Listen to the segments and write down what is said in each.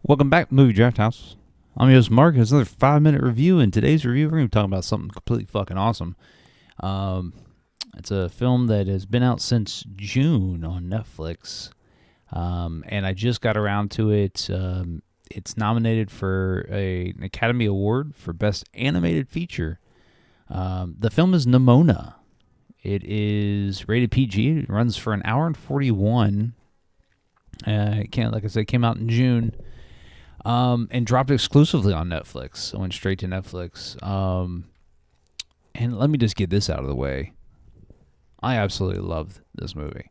Welcome back, Movie Draft House. I'm your host, Mark. It's another 5-minute review. In today's review, we're going to be talking about something completely fucking awesome. It's a film that has been out since June on Netflix, and I just got around to it. It's nominated for an Academy Award for Best Animated Feature. The film is Nimona. It is rated PG. It runs for an hour and 41. Like I said, it came out in June. And dropped exclusively on Netflix. So went straight to Netflix. And let me just get this out of the way. I absolutely love this movie.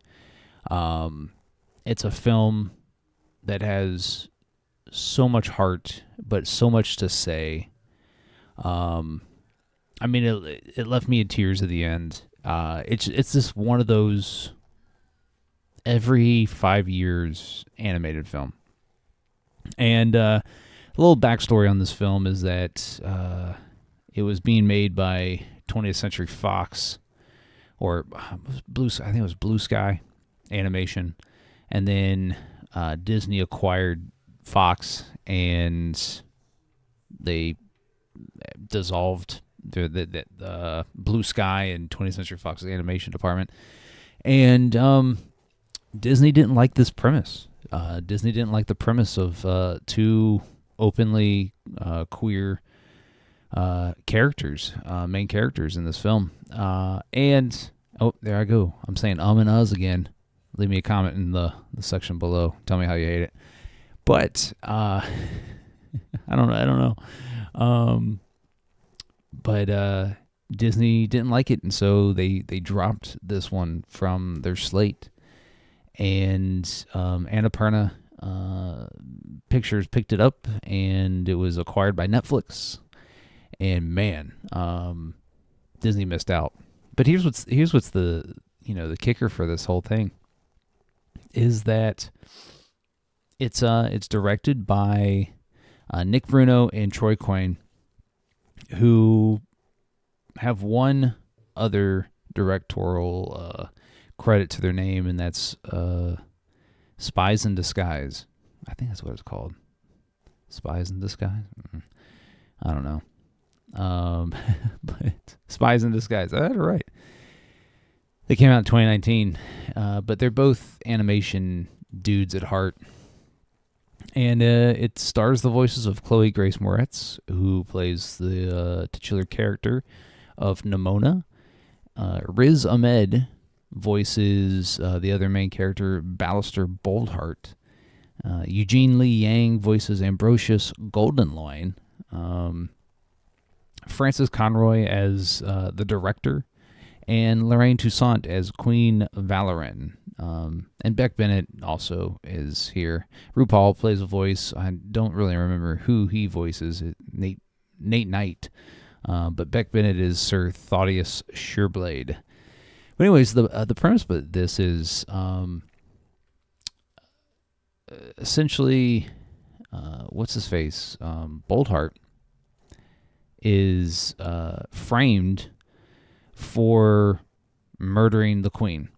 It's a film that has so much heart, but so much to say. It left me in tears at the end. It's just one of those every 5 years animated film. And a little backstory on this film is that it was being made by 20th Century Fox, or I think it was Blue Sky Animation, and then Disney acquired Fox, and they dissolved the Blue Sky and 20th Century Fox's animation department, and Disney didn't like this premise. Disney didn't like the premise of two openly queer characters, main characters in this film. And there I go. I'm saying and us again. Leave me a comment in the section below. Tell me how you hate it. But I don't know. But Disney didn't like it, and so they dropped this one from their slate. And Annapurna Pictures picked it up, and it was acquired by Netflix. And man, Disney missed out. But here's what's the kicker for this whole thing is that it's directed by Nick Bruno and Troy Quine, who have one other directorial credit to their name, and that's Spies in Disguise. I think that's what it's called. Spies in Disguise? I don't know. But Spies in Disguise. I had it right. They came out in 2019, but they're both animation dudes at heart. And it stars the voices of Chloe Grace Moretz, who plays the titular character of Nimona. Riz Ahmed voices the other main character, Ballister Boldheart. Eugene Lee Yang voices Ambrosius Goldenloin. Frances Conroy as the director, and Lorraine Toussaint as Queen Valoran. And Beck Bennett also is here. RuPaul plays a voice. I don't really remember who he voices. Nate Knight. But Beck Bennett is Sir Thaddeus Sureblade. But anyways, the premise of this is essentially what's his face? Boldheart is framed for murdering the queen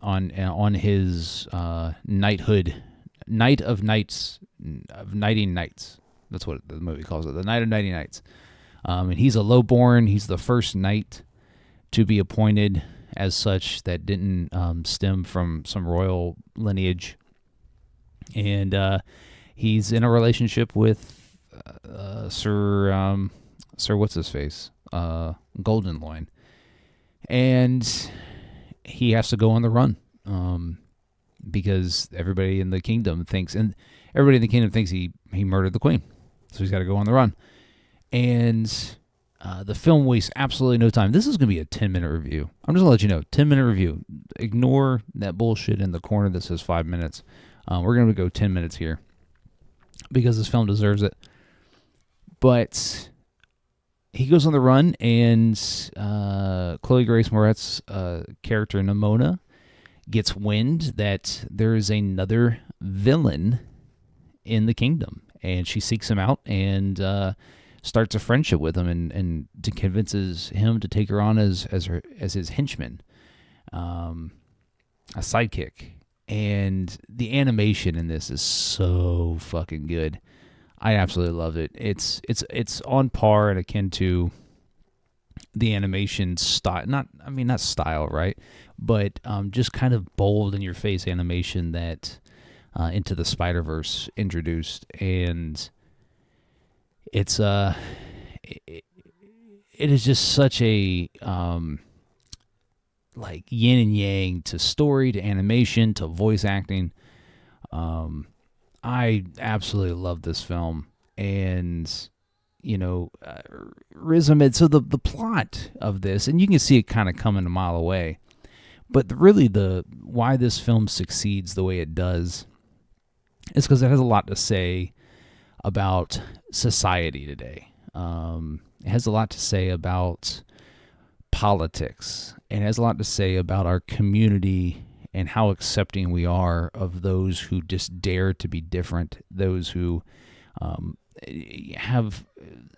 on his night of knighting knights. That's what the movie calls it, the Night of Knighting Knights. And he's a lowborn. He's the first knight to be appointed as such that didn't stem from some royal lineage. And he's in a relationship with Sir what's-his-face? Goldenloin. And he has to go on the run because everybody in the kingdom thinks he murdered the queen. So he's got to go on the run. And the film wastes absolutely no time. This is going to be a 10-minute review. I'm just going to let you know, 10-minute review. Ignore that bullshit in the corner that says 5 minutes. We're going to go 10 minutes here because this film deserves it. But he goes on the run, and Chloe Grace Moretz's character, Nimona, gets wind that there is another villain in the kingdom. And she seeks him out and starts a friendship with him and convinces him to take her on as his henchman, a sidekick. And the animation in this is so fucking good. I absolutely love it. It's on par and akin to the animation style. Not style, right? But just kind of bold in your face animation that Into the Spider-Verse introduced, and it is just such a like yin and yang to story, to animation, to voice acting. I absolutely love this film, and Riz Ahmed. So the plot of this, and you can see it kind of coming a mile away, but really why this film succeeds the way it does is because it has a lot to say about society today. It has a lot to say about politics, and it has a lot to say about our community and how accepting we are of those who just dare to be different, those who have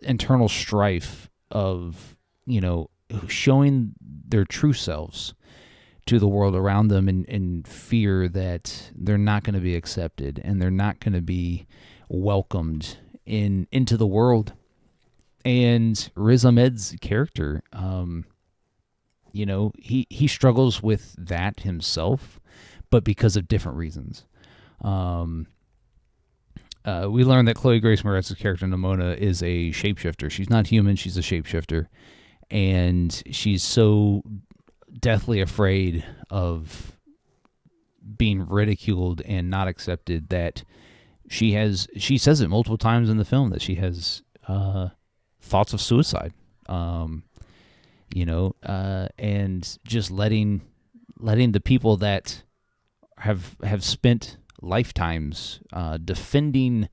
internal strife of, showing their true selves to the world around them in fear that they're not going to be accepted and they're not going to be welcomed into the world. And Riz Ahmed's character, he struggles with that himself, but because of different reasons. We learned that Chloe Grace Moretz's character Nimona is a shapeshifter. She's not human. She's a shapeshifter, and she's so deathly afraid of being ridiculed and not accepted that she says it multiple times in the film that she has thoughts of suicide. And just letting the people that have spent lifetimes defending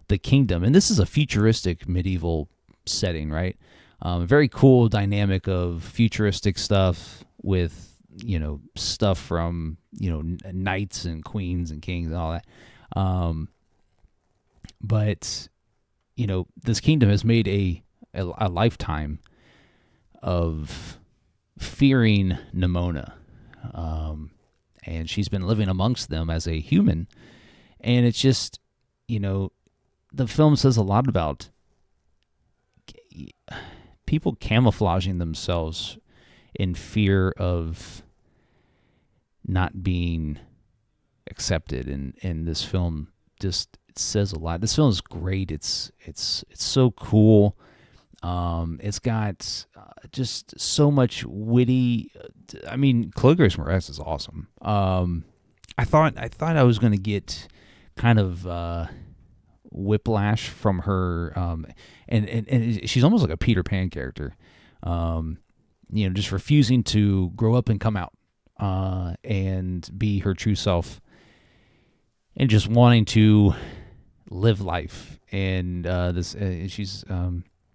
the kingdom, and this is a futuristic medieval setting, right? Very cool dynamic of futuristic stuff with stuff from knights and queens and kings and all that. But this kingdom has made a lifetime of fearing Nimona, and she's been living amongst them as a human, and it's just the film says a lot about people camouflaging themselves in fear of not being accepted, and this film just says a lot. This film is great. It's so cool. It's got just so much witty. Chloe Grace Moretz is awesome. I thought I was going to get kind of whiplash from her, and she's almost like a Peter Pan character. Just refusing to grow up and come out and be her true self, and just wanting to live life. And she's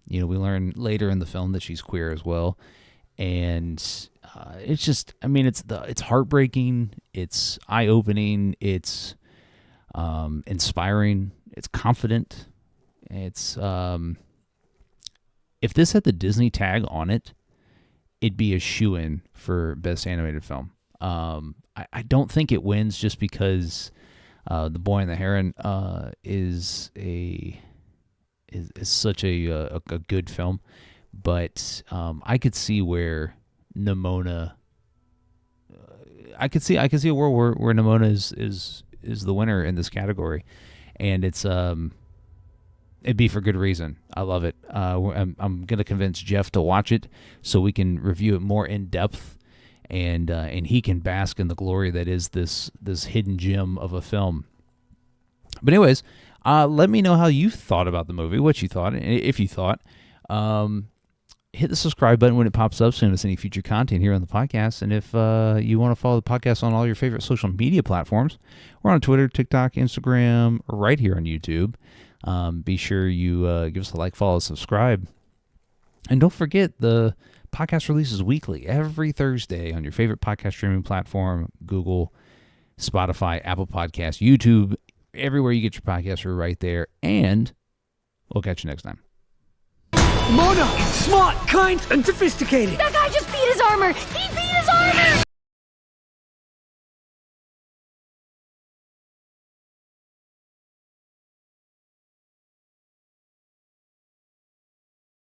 we learn later in the film that she's queer as well, and it's just it's heartbreaking, it's eye-opening, it's inspiring, it's confident. It's if this had the Disney tag on it, it'd be a shoo-in for Best Animated Film. I don't think it wins just because The Boy and the Heron is such a good film, but I could see where Nimona. I could see a world where Nimona is the winner in this category, and it'd be for good reason. I love it. I'm gonna convince Jeff to watch it so we can review it more in depth, and he can bask in the glory that is this hidden gem of a film. But anyways, let me know how you thought about the movie, what you thought, if you thought. Hit the subscribe button when it pops up so you don't miss any future content here on the podcast. And if you want to follow the podcast on all your favorite social media platforms, we're on Twitter, TikTok, Instagram, right here on YouTube. Be sure you give us a like, follow, subscribe. And don't forget, the podcast releases weekly, every Thursday on your favorite podcast streaming platform, Google, Spotify, Apple Podcasts, YouTube, everywhere you get your podcasts, we're right there. And we'll catch you next time. Nimona! Smart, kind, and sophisticated! That guy just beat his armor! He beat his armor!